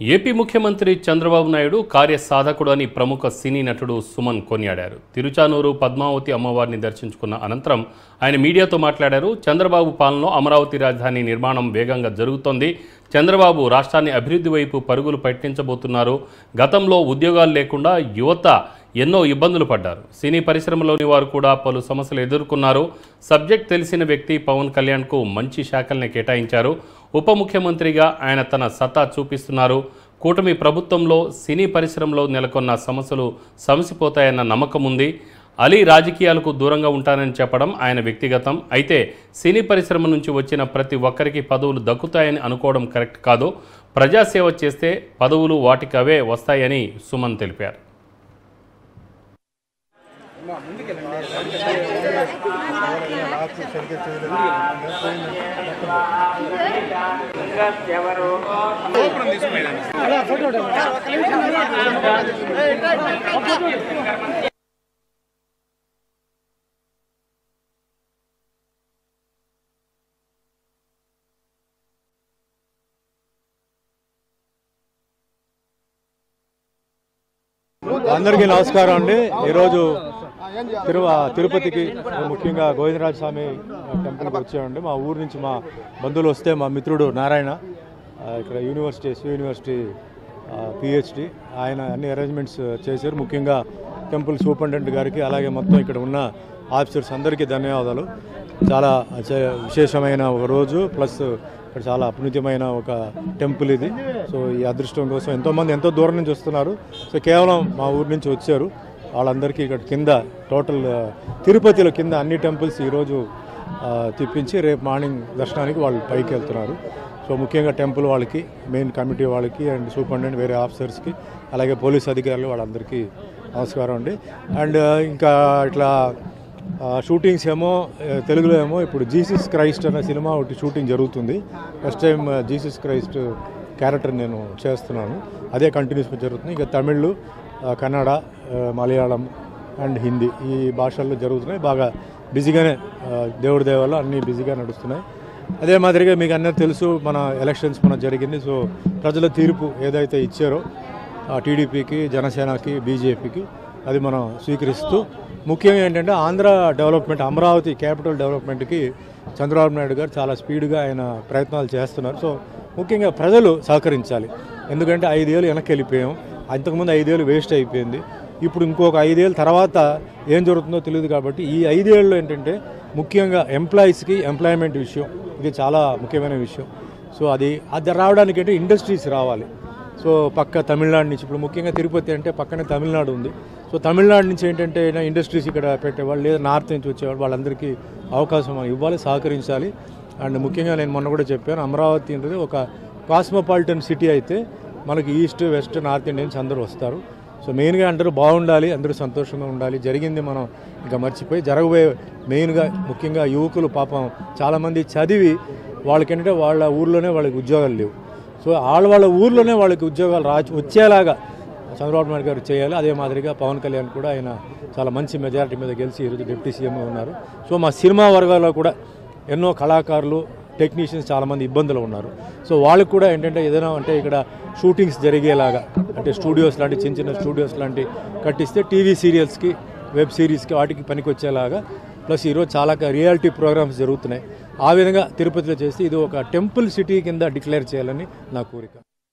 AP ముఖ్యమంత్రి చంద్రబాబు నాయుడు కార్యసాధకుడు అని ప్రముఖ సినీ నటుడు సుమన్ కొనియాడారు. తిరుచానూరు పద్మావతి అమ్మవారిని దర్శించుకున్న అనంతరం ఆయన మీడియాతో మాట్లాడారు. చంద్రబాబు పాలనలో అమరావతి రాజధాని నిర్మాణం వేగంగా జరుగుతోంది. చంద్రబాబు రాష్ట్రాన్ని అభివృద్ధి వైపు పరుగులు పెట్టించబోతున్నారు. గతంలో ఉద్యోగాలు లేకుండా యువత ఎన్నో ఇబ్బందులు పడ్డారు. సినీ పరిశ్రమలోని వారు కూడా పలు సమస్యలు ఎదుర్కొన్నారు. సబ్జెక్ట్ తెలిసిన వ్యక్తి పవన్ కళ్యాణ్కు మంచి శాఖల్ని కేటాయించారు. ఉప ముఖ్యమంత్రిగా ఆయన తన సత్తా చూపిస్తున్నారు. కూటమి ప్రభుత్వంలో సినీ పరిశ్రమలో నెలకొన్న సమస్యలు సమసిపోతాయన్న నమ్మకం ఉంది. అలీ రాజకీయాలకు దూరంగా ఉంటానని చెప్పడం ఆయన వ్యక్తిగతం. అయితే సినీ పరిశ్రమ నుంచి వచ్చిన ప్రతి ఒక్కరికి పదవులు దక్కుతాయని అనుకోవడం కరెక్ట్ కాదు. ప్రజాసేవ చేస్తే పదవులు వాటికవే వస్తాయని సుమన్ తెలిపారు. అందరికీ నమస్కారం అండి. ఈరోజు తిరుపతికి ముఖ్యంగా గోవిందరాజ స్వామి టెంపుల్కి వచ్చామండి. మా ఊరు నుంచి మా బంధువులు వస్తే మా మిత్రుడు నారాయణ ఇక్కడ ఎస్వి యూనివర్సిటీ పిహెచ్డి ఆయన అన్ని అరేంజ్మెంట్స్ చేశారు. ముఖ్యంగా టెంపుల్ సూపరింటెండెంట్ గారికి అలాగే మొత్తం ఇక్కడ ఉన్న ఆఫీసర్స్ అందరికీ ధన్యవాదాలు. చాలా విశేషమైన ఒక రోజు, ప్లస్ ఇక్కడ చాలా అపుణ్యమైన ఒక టెంపుల్ ఇది. సో ఈ అదృష్టం కోసం ఎంతోమంది ఎంతో దూరం నుంచి వస్తున్నారు. సో కేవలం మా ఊరు నుంచి వచ్చారు. వాళ్ళందరికీ ఇక్కడ కింద టోటల్ తిరుపతిలో కింద అన్ని టెంపుల్స్ ఈరోజు తిప్పించి రేపు మార్నింగ్ దర్శనానికి వాళ్ళు పైకి వెళ్తున్నారు. సో ముఖ్యంగా టెంపుల్ వాళ్ళకి, మెయిన్ కమిటీ వాళ్ళకి అండ్ సూపరింటెండెంట్ వేరే ఆఫీసర్స్కి అలాగే పోలీస్ అధికారులు వాళ్ళందరికీ నమస్కారం అండి. అండ్ ఇంకా ఇట్లా షూటింగ్స్ ఏమో తెలుగులో ఏమో ఇప్పుడు జీసస్ క్రైస్ట్ అనే సినిమా ఒకటి షూటింగ్ జరుగుతుంది. First time Jesus Christ character నేను చేస్తున్నాను. అదే కంటిన్యూస్గా జరుగుతుంది. ఇంకా తమిళ్, కన్నడ, మలయాళం అండ్ హిందీ ఈ భాషల్లో జరుగుతున్నాయి. బాగా బిజీగానే దేవుడి దేవాలు అన్నీ బిజీగా నడుస్తున్నాయి. అదే మాదిరిగా మీకు అందరూ తెలుసు, మన ఎలక్షన్స్ జరిగింది. సో ప్రజల తీర్పు ఏదైతే ఇచ్చారో టీడీపీకి, జనసేనకి, బీజేపీకి అది మనం స్వీకరిస్తూ ముఖ్యంగా ఏంటంటే ఆంధ్ర డెవలప్మెంట్, అమరావతి క్యాపిటల్ డెవలప్మెంట్కి చంద్రబాబు నాయుడు గారు చాలా స్పీడ్గా ఆయన ప్రయత్నాలు చేస్తున్నారు. సో ముఖ్యంగా ప్రజలు సహకరించాలి. ఎందుకంటే 5 ఏళ్ళు వెనక్కి వెళ్ళిపోయాం. అంతకుముందు 5 ఏళ్ళు వేస్ట్ అయిపోయింది. ఇప్పుడు ఇంకొక 5 ఏళ్ళ తర్వాత ఏం జరుగుతుందో తెలియదు. కాబట్టి ఈ 5 ఏళ్ళు ఏంటంటే ముఖ్యంగా ఎంప్లాయీస్కి ఎంప్లాయ్మెంట్ విషయం ఇది చాలా ముఖ్యమైన విషయం. సో అది రావడానికి అంటే ఇండస్ట్రీస్ రావాలి. సో పక్క తమిళనాడు నుంచి, ఇప్పుడు ముఖ్యంగా తిరుపతి అంటే పక్కనే తమిళనాడు ఉంది. సో తమిళనాడు నుంచి ఏంటంటే ఇండస్ట్రీస్ ఇక్కడ పెట్టేవాళ్ళు, లేదా నార్త్ నుంచి వచ్చేవాళ్ళు, వాళ్ళందరికీ అవకాశం ఇవ్వాలి, సహకరించాలి. అండ్ ముఖ్యంగా నేను మొన్న కూడా చెప్పాను, అమరావతి అనేది ఒక కాస్మోపాలిటన్ సిటీ అయితే మనకి ఈస్ట్, వెస్ట్, నార్త్ ఇండియన్స్ అందరూ వస్తారు. సో మెయిన్గా అందరూ బాగుండాలి, అందరూ సంతోషంగా ఉండాలి. జరిగింది మనం ఇంకా మర్చిపోయి జరగబోయే మెయిన్గా ముఖ్యంగా యువకులు పాపం చాలామంది చదివి వాళ్ళకేంటంటే వాళ్ళ ఊర్లోనే వాళ్ళకి ఉద్యోగాలు లేవు. సో వాళ్ళ ఊర్లోనే వాళ్ళకి ఉద్యోగాలు వచ్చేలాగా చంద్రబాబు నాయుడు గారు చేయాలి. అదే మాదిరిగా పవన్ కళ్యాణ్ కూడా ఆయన చాలా మంచి మెజారిటీ మీద గెలిచి ఈరోజు డిప్యూటీ సీఎంగా ఉన్నారు. సో మా సినిమా వర్గాల్లో కూడా ఎన్నో కళాకారులు, టెక్నీషియన్స్ చాలామంది ఇబ్బందులు ఉన్నారు. సో వాళ్ళకి కూడా ఏంటంటే ఏదైనా అంటే ఇక్కడ షూటింగ్స్ జరిగేలాగా అంటే స్టూడియోస్ లాంటి చిన్న చిన్న స్టూడియోస్ లాంటి కట్టిస్తే టీవీ సీరియల్స్కి, వెబ్ సిరీస్కి వాటికి పనికొచ్చేలాగా, ప్లస్ ఈరోజు చాలా రియాలిటీ ప్రోగ్రామ్స్ జరుగుతున్నాయి. ఆ విధంగా తిరుపతిలో చేసి ఇది ఒక టెంపుల్ సిటీ కింద డిక్లేర్ చేయాలని నా కోరిక.